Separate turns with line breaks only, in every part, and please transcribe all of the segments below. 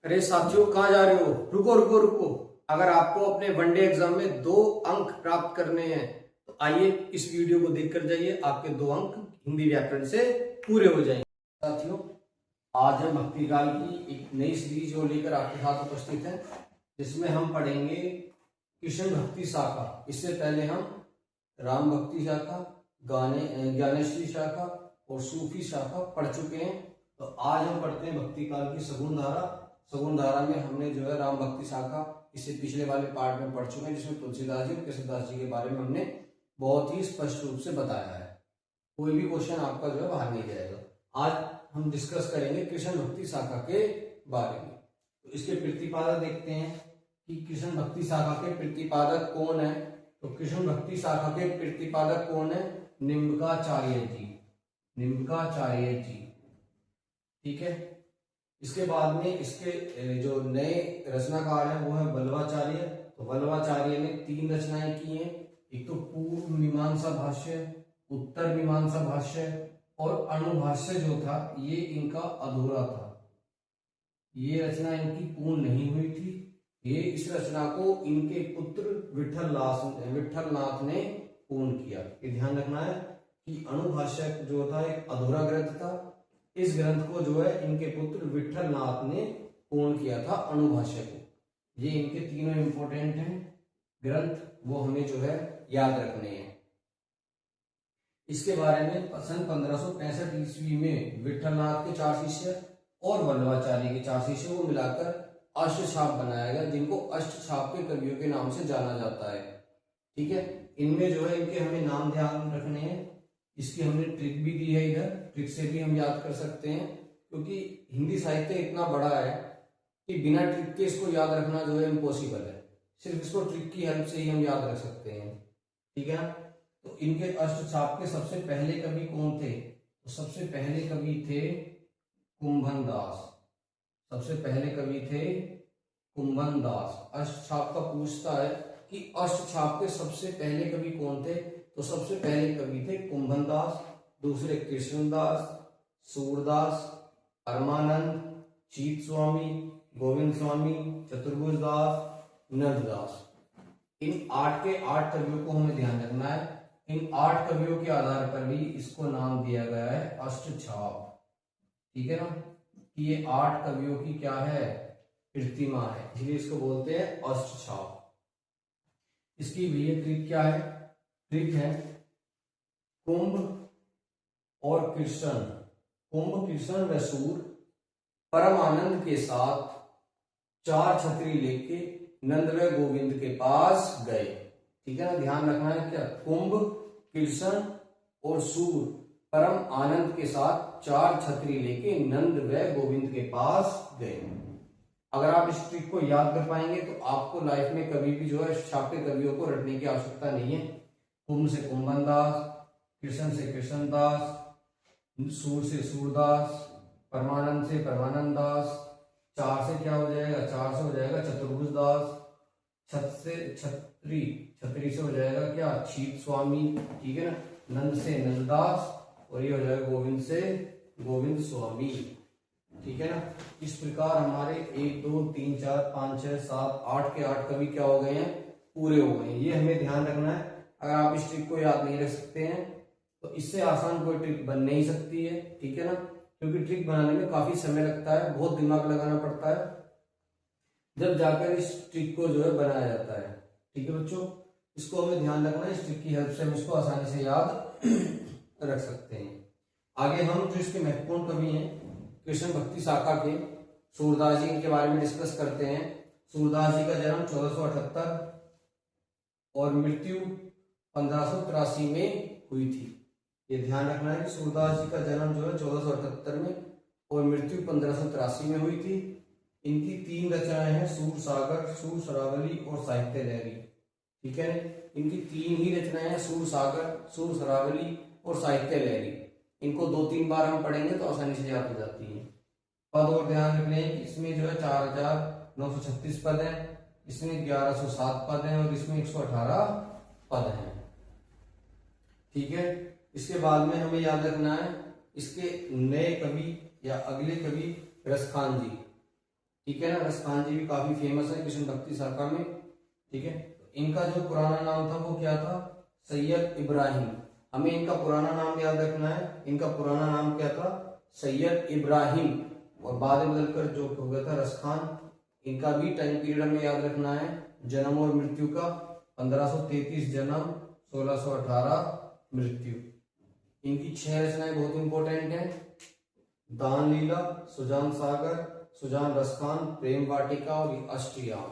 अरे साथियों, कहाँ जा रहे हो? रुको रुको रुको। अगर आपको अपने वनडे एग्जाम में 2 अंक प्राप्त करने हैं तो आइए इस वीडियो को देखकर जाइए, आपके 2 अंक हिंदी व्याकरण से पूरे हो जाएंगे। साथियों, आज हम भक्ति काल की एक नई सीरीज को लेकर आपके साथ उपस्थित हैं, जिसमें हम पढ़ेंगे कृष्ण भक्ति शाखा। इससे पहले हम राम भक्ति शाखा, ज्ञानेश्वरी शाखा और सूफी शाखा पढ़ चुके हैं। तो आज हम पढ़ते हैं भक्ति काल की सगुण धारा। सगुण धारा में हमने जो है राम भक्ति शाखा इससे पिछले वाले पार्ट में पढ़ चुके हैं, जिसमें तुलसीदास जी और केशवदास जी के बारे में हमने बहुत ही स्पष्ट रूप से बताया है। कोई भी क्वेश्चन आपका जो है बाहर नहीं जाएगा। आज हम डिस्कस करेंगे कृष्ण भक्ति शाखा के बारे में। तो इसके प्रतिपादक देखते हैं कि कृष्ण भक्ति शाखा के प्रतिपादक कौन है। तो कृष्ण भक्ति शाखा के प्रतिपादक कौन है? निम्बकाचार्य जी। निम्बकाचार्य जी, ठीक है। इसके बाद में इसके जो नए रचनाकार हैं वो है वल्लभाचार्य। तो वल्लभाचार्य ने 3 रचनाएं की हैं। एक तो पूर्व मीमांसा भाष्य, उत्तर मीमांसा भाष्य और अनुभाष्य जो था ये इनका अधूरा था। ये रचना इनकी पूर्ण नहीं हुई थी। ये इस रचना को इनके पुत्र विठलनाथ ने पूर्ण किया। ये ध्यान रखना है कि अनुभाष्य जो था एक अधूरा ग्रंथ था। इस ग्रंथ को जो है इनके पुत्र विठलनाथ ने पूर्ण किया था, अनुभाष्य को। ये इनके तीनों इंपॉर्टेंट हैं ग्रंथ, वो हमें जो है याद रखने हैं। इसके बारे में सन 1565 ईस्वी में विठलनाथ के 4 शिष्य और वल्लभाचार्य के 4 शिष्यों को मिलाकर अष्टछाप बनाया गया, जिनको अष्टछाप के कवियों के नाम से जाना जाता है। ठीक है, इनमें जो है इनके हमें नाम ध्यान रखने हैं। इसकी हमने ट्रिक भी दी है, इधर ट्रिक से भी हम याद कर सकते हैं, क्योंकि हिंदी साहित्य इतना बड़ा है कि बिना ट्रिक के इसको याद रखना जो है इम्पॉसिबल है। सिर्फ इसको ट्रिक की हेल्प से ही हम याद रख सकते हैं। ठीक है, तो इनके अष्टछाप के सबसे पहले कवि कौन थे? तो सबसे पहले कवि थे कुंभन दास। सबसे पहले कवि थे कुंभन दास। अष्टछाप का पूछता है कि अष्टछाप के सबसे पहले कवि कौन थे? तो सबसे पहले कवि थे कुंभन दास, दूसरे कृष्णदास, सूरदास, परमानंद, चीत स्वामी, गोविंद स्वामी, चतुर्भुज दास, नंददास। इन 8 के 8 कवियों को हमें ध्यान रखना है। इन 8 कवियों के आधार पर भी इसको नाम दिया गया है अष्टछाप। ठीक है ना, कि ये 8 कवियों की क्या है? प्रतिमा है, इसलिए इसको बोलते हैं अष्टछाप। इसकी भी ट्रिक क्या है? ट्रिक है कुंभ और कृष्ण, कुंभ कृष्ण व सूर परमानंद के साथ 4 छतरी लेके नंद व गोविंद के पास गए। ठीक है ना, ध्यान रखना है क्या? कुंभ कृष्ण और सूर परम आनंद के साथ 4 छतरी लेके नंद व गोविंद के पास गए। अगर आप इस ट्रिक को याद कर पाएंगे तो आपको लाइफ में कभी भी जो है छापे कवियों को रटने की आवश्यकता नहीं है। कुंभ से कुंभन दास, कृष्ण से कृष्णदास, सूर से सूरदास, परमानंद से परमानंद दास, 4 से क्या हो जाएगा? 4 से हो जाएगा चतुर्भुज दास, छतरी से हो जाएगा क्या? चीत स्वामी। ठीक है ना, नंद से नंददास और ये हो जाएगा गोविंद से गोविंद स्वामी। ठीक है ना, इस प्रकार हमारे 1 2 3 4 5 6 7 8 के 8 कवि क्या हो गए हैं? पूरे हो गए हैं। ये हमें ध्यान रखना है। अगर आप इस ट्रिक को याद नहीं रख सकते हैं तो इससे आसान कोई ट्रिक बन नहीं सकती है। ठीक है ना, क्योंकि ट्रिक बनाने में काफी समय लगता है, बहुत दिमाग लगाना पड़ता है, जब जाकर इस ट्रिक को जो है बनाया जाता है। ठीक है बच्चों, इसको हमें ध्यान रखना है। इस ट्रिक की हेल्प से हम इसको आसानी से याद रख सकते हैं। आगे हम जो इसके महत्वपूर्ण कवि हैं कृष्ण भक्ति शाखा के, सूरदास जी के बारे में डिस्कस करते हैं। सूरदास जी का जन्म 1478 और मृत्यु 1583 में हुई थी। ये ध्यान रखना है कि सूरदास जी का जन्म जो है 1478 में और मृत्यु 1583 में हुई थी। इनकी 3 रचनाएं हैं, सूर सागर, सूर सरावली और साहित्य लहरी। ठीक है, इनकी 3 ही रचनाएं हैं, सूर सागर, सूर सरावली और साहित्य लहरी। इनको 2-3 बार हम पढ़ेंगे तो आसानी से याद हो जाती है। पद और ध्यान रखने हैं कि इसमें जो है 4936 पद हैं, इसमें 1107 पद हैं और इसमें 118 पद हैं। ठीक है, इसके बाद में हमें याद रखना है इसके नए कवि या अगले कवि रसखान जी। ठीक है ना। रसखान जी भी काफी फेमस है कृष्ण भक्ति शाखा में, ठीक है। इनका जो पुराना नाम था वो क्या था, सैयद इब्राहिम। हमें इनका पुराना नाम याद रखना है, इनका पुराना नाम क्या था, सैयद इब्राहिम, और बाद में बदलकर जो हो गया था रसखान। इनका भी टाइम पीरियड हमें याद रखना है, जन्म और मृत्यु का, 1533 जन्म, 1618 मृत्यु। इनकी 6 रचनाएं बहुत इंपॉर्टेंट हैं, दान लीला, सुजान सागर, सुजान रसखान, प्रेम वाटिका और अष्टयाम,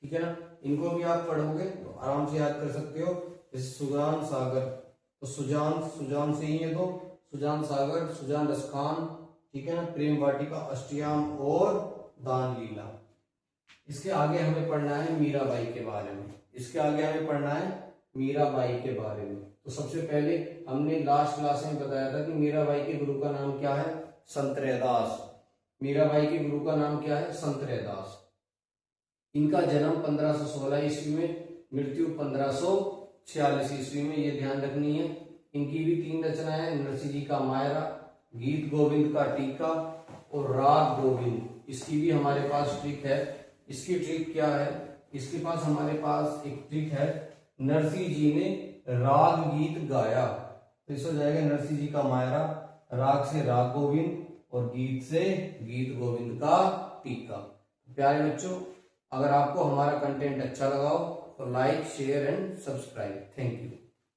ठीक है ना। इनको भी आप पढ़ोगे तो आराम से याद कर सकते हो। जैसे सुजान सागर, तो सुजान से ही है, तो सुजान सागर, सुजान रसखान, ठीक है ना, प्रेम वाटिका, अष्टयाम और दान लीला। इसके आगे हमें पढ़ना है मीराबाई के बारे में, इसके आगे हमें पढ़ना है मीराबाई के बारे में। तो सबसे पहले हमने लास्ट क्लास में बताया था कि मीराबाई के गुरु का नाम क्या है, संत रैदास। मीराबाई के गुरु का नाम क्या है, संत रैदास। इनका जन्म 1516 ईस्वी में, मृत्यु 1546 ईस्वी में, ये ध्यान रखनी है। इनकी भी 3 रचनाएं हैं, नरसिंह जी का मायरा, गीत गोविंद का टीका और राग गोविंद। इसकी भी हमारे पास ट्रिक है। इसकी ट्रिक क्या है, इसके पास हमारे पास एक ट्रिक है, नरसिंह जी ने राग गीत गाया, तो इस हो जाएगा नरसिंह जी का मायरा, राग से राग गोविंद और गीत से गीत गोविंद का टीका। प्यारे बच्चों, अगर आपको हमारा कंटेंट अच्छा लगा हो तो like, share and subscribe. Thank you.